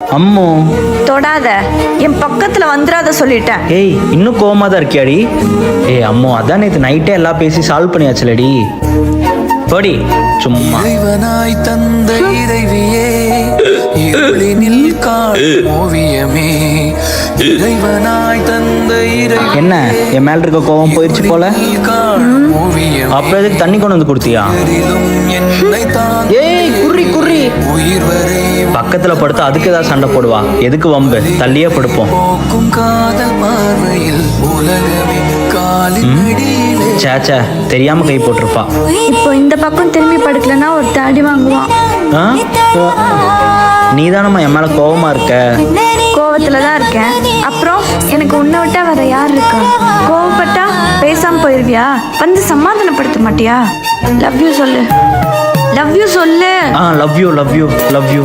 அம்மு தொடாத, என் பக்கத்துல வந்துடாத சொல்லிட்டேன். ஏய் இன்னும் கோவமா தான் இருக்கியாடி? ஏய் அம்மு அதான் நேற்று நைட்டே எல்லாம் பேசி சால்வ் பண்ணியாச்சுலடி. போடி சும்மா. இறைவனாய் தந்த இறைவியே, இருளினில் காணும் ஓவியமே. இறைவனாய் தந்த இறைவியே, என்ன என் மேல இருக்க கோவம் போயிடுச்சு போல? காணும் ஓவியம். அப்புறம் எதுக்கு தண்ணி கொண்டு வந்து கொடுத்தியா? என்னை தான் ஏய் குறி குறி. உயிர் வரை பக்கத்துல படுத்தா அதுக்கு ஏதாவது சண்டை போடுவா. எதுக்கு வம்பு? தள்ளியே படுப்போம். போக்கும் காதல் பார்வையில் உலகமே காலின் அடியிலே. சேச்சே தெரியாம கை போட்டிருப்பா. இப்போ இந்த பக்கம் திரும்பி படுக்கலன்னா ஒரு தாடி வாங்குவான். ஆ? நீ தானம்மா என் மேல கோவமா இருக்க. கோவத்துல தான் இருக்கேன். அப்புறம் எனக்கு உன்னை விட்டா வேற யார் இருக்கா? கோவப்பட்டா பேசாம போயிருவியா? வந்து சமாதானப்படுத்த மாட்டியா? லவ் யூ சொல்லு, லவ் யூ சொல்லு. Love you love you love you.